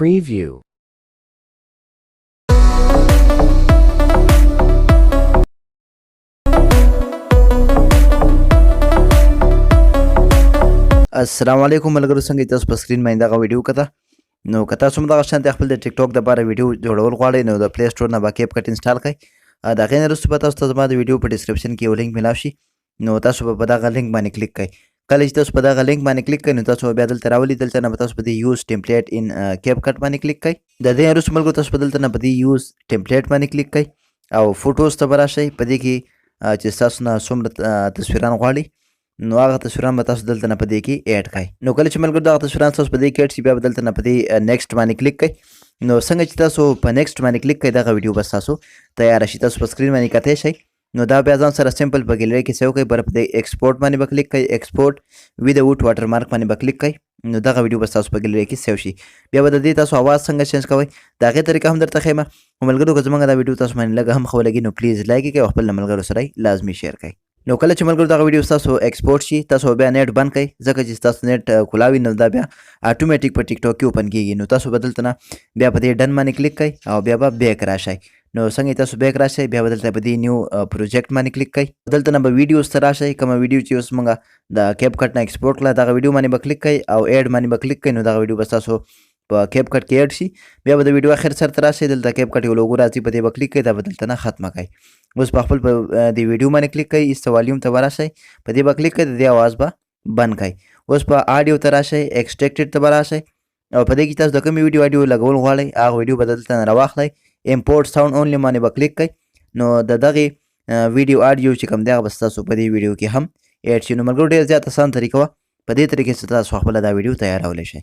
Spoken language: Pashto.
Preview. السلام علیکم ملګرو، څنګه تاسو په سکرین باندې دغه ویډیو کته نو که تاسو هم دغه شانتې خپل د ټیک ټاک دپاره ویډیو جوړول غواړئ نو د پلی سټور نه به کیپ کټ انسټال کړئ. د هغې نه وروسته به تاسو ته زما د ویډیو په ډسکرپشن کې یو لینک میلاو شي، نو تاسو به په دغه لینک باندې کلیک کړئ. کله چې تاسو په دغه لینک باندې کلیک کړئ نو تاسو به بیا دلته راولي، دلته نه به تاسو په دې یوز ټمپلیټ ان کیپ کټ باندې کلیک کړئ. د دې نه وروسته ملګرو تاسو به دلته نه په دې یوز ټمپلیټ باندې کلیک کړئ او فوټوز ته به راشئ. په دې کې چې ستاسو نه څومره تصویران غواړي نو هغه تصویران به تاسو دلته نه په دې کې اډ کړئ. نو کله چې ملګرو دغه تصویران تاسو په دې کې اډ شي بیا به دلته نه په دې نیکسټ باندې کلیک کړئ. نو څنګه چې تاسو په نیکسټ باندې کلیک کړئ دغه ویډیو به ستاسو تیاره شي. تاسو په سکرین باندې کتلی شئ. نو دا بیا ځان سره سمپل په ګیلري کې سیو کړئ، بر په دې ایکسپورټ باندې به کلیک کړئ، ایکسپورټ ویداوټ واټر مارک باندې به کلیک کړئ. نو دغه ویډیو به ستاسو په ګیلري کې سیو شي. بیا به د دې تاسو اواز څنګه چینج کوئ د هغې طریقه هم درته ښیم. ملګرو که زموږ دا ویډیو تاسو باندې لږ هم ښه ولګي نو پلیز لایک یې کړئ او خپل ملګرو سره یې لازمي شیر کړئ. نو کله چې ملګرو دغه ویډیو ستاسو ایکسپورټ شي تاسو بیا نیټ بند کړئ، ځکه چې ستاسو نیټ کلاوي نو دا بیا اټومیټیک په ټیک ټاک کې اوپن کېږي. نو تاسو به دلته نه بیا په دې ډن باندې کلیک کړئ او بیا به بیک راشئ. نو څنګه تاسو بیک راشئ بیا به دلته په دې نیو پروجیکټ باندې کلیک کړئ، دلته نه به ویډیوز ته راشئ. کومه ویډیو چې اوس موږ د کیپ کټ نه ایکسپورټ کړله دغه ویډیو باندې به کلیک کړئ او ایډ باندې به کلیک کړئ. نو دغه ویډیو به ستاسو په کیپ کټ کې ایډ شي. بیا به د ویډیو اخر سر ته راشئ، دلته کیپ کټ یو لوګو راځي، په دې به کلیک کړئ، دا به دلته نه ختمه کړئ. اوس په خپل په دې ویډیو باندې کلیک کړئ، ایسته والیوم ته به راشئ، په دې به کلیک کړئ، د دې اواز به بند کړئ. اوس په آډیو ته راشئ، ایکسټریکټډ ته به راشئ او په دې کې تاسو د کومې ویډیو آډیو لګول غواړئ هغه ویډیو به دلته نه راواخلئ. امپورټ ساوند اونلی باندې به کلیک کړئ. نو د دغې ویډیو آډیو چې کوم دی هغه به ستاسو په دې ویډیو کې هم ایډ شي. نو ملګرو ډېر زیات اسان طریقه وه، په دې طریقې سره تاسو خپله دا ویډیو تیارولی شئ.